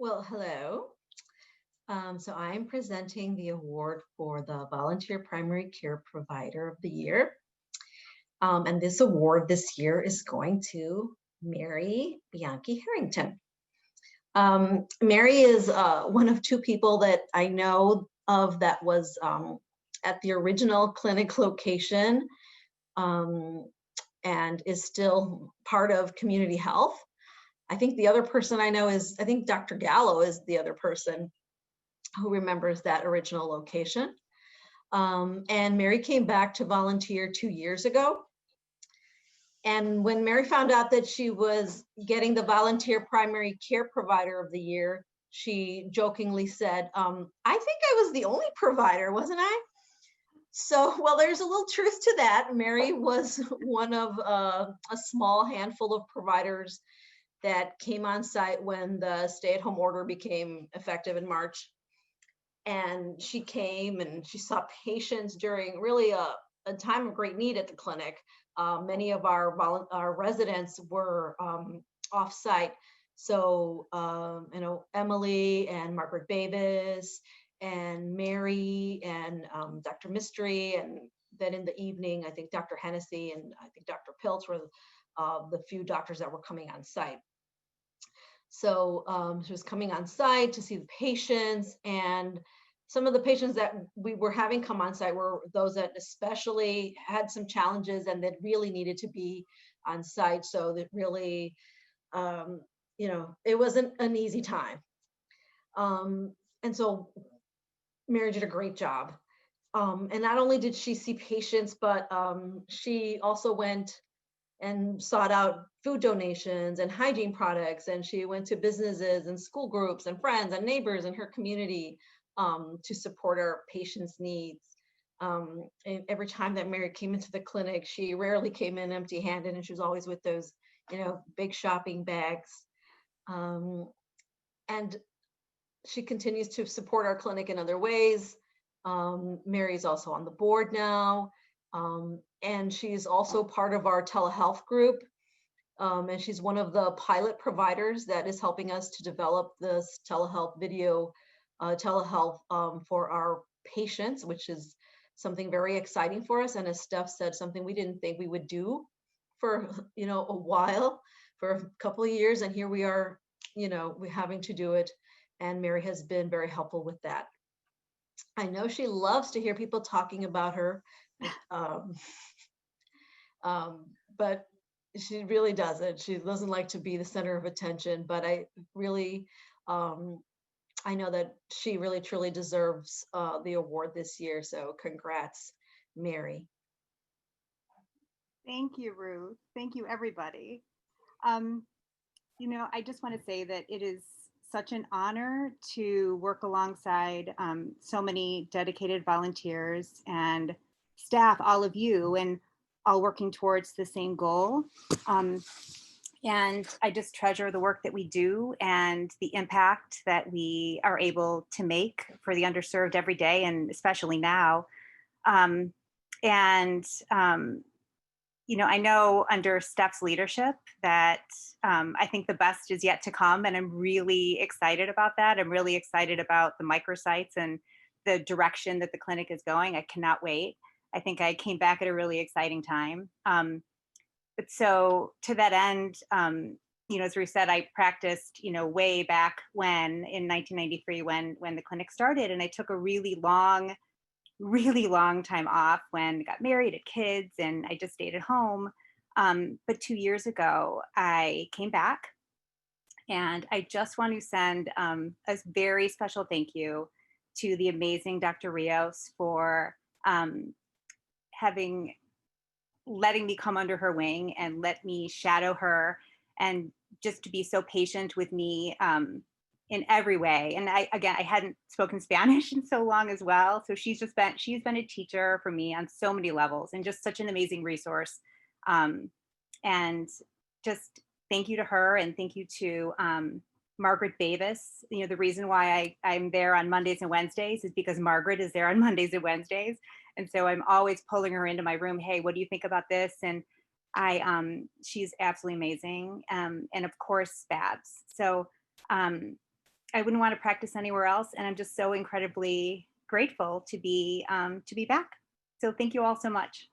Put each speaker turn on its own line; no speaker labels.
Well, hello. So I'm presenting the award for the Volunteer Primary Care Provider of the Year. And this award this year is going to Mary Bianchi Harrington. Mary is one of two people that I know of that was at the original clinic location um, and is still part of community health. I think the other person I know is, I think Dr. Gallo is the other person who remembers that original location. And Mary came back to volunteer 2 years ago. And when Mary found out that she was getting the Volunteer Primary Care Provider of the Year, she jokingly said, I think I was the only provider, wasn't I? So, well, there's a little truth to that. Mary was one of a small handful of providers that came on site when the stay-at-home order became effective in March. And she came and she saw patients during really a time of great need at the clinic. Many of our residents were off-site. So, Emily and Margaret Bavis and Mary and Dr. Mystery, and then in the evening, I think Dr. Hennessy and I think Dr. Piltz were the few doctors that were coming on site. So she was coming on site to see the patients, and some of the patients that we were having come on site were those that especially had some challenges and that really needed to be on site. So that really, it wasn't an easy time. And so Mary did a great job. And not only did she see patients, but she also went and sought out food donations and hygiene products. And she went to businesses and school groups and friends and neighbors in her community to support our patients' needs. And every time that Mary came into the clinic, she rarely came in empty-handed, and she was always with those, big shopping bags. And she continues to support our clinic in other ways. Mary's also on the board now. And she's also part of our telehealth group. And she's one of the pilot providers that is helping us to develop this telehealth video, telehealth for our patients, which is something very exciting for us. And as Steph said, something we didn't think we would do for, a while, for a couple of years. And here we are, we're having to do it. And Mary has been very helpful with that. I know she loves to hear people talking about her. But she really doesn't. She doesn't like to be the center of attention, but I really, I know that she really truly deserves the award this year. So congrats, Mary.
Thank you, Ruth. Thank you, everybody. I just want to say that it is such an honor to work alongside so many dedicated volunteers and staff, all of you, and all working towards the same goal. And I just treasure the work that we do and the impact that we are able to make for the underserved every day, and especially now. I know under Steph's leadership that I think the best is yet to come, and I'm really excited about that. I'm really excited about the microsites and the direction that the clinic is going. I cannot wait. I think I came back at a really exciting time. But so to that end, as Ruth said, I practiced, way back when in 1993 when the clinic started, and I took a really long time off when I got married, had kids, and I just stayed at home. But 2 years ago, I came back, and I just want to send a very special thank you to the amazing Dr. Rios for letting me come under her wing and let me shadow her, and just to be so patient with me in every way. And I hadn't spoken Spanish in so long as well. So she's been a teacher for me on so many levels, and just such an amazing resource. And just thank you to her, and thank you to Margaret Bavis. The reason why I'm there on Mondays and Wednesdays is because Margaret is there on Mondays and Wednesdays. And so I'm always pulling her into my room. Hey, what do you think about this? And she's absolutely amazing. And of course, Babs. So I wouldn't want to practice anywhere else. And I'm just so incredibly grateful to be back. So thank you all so much.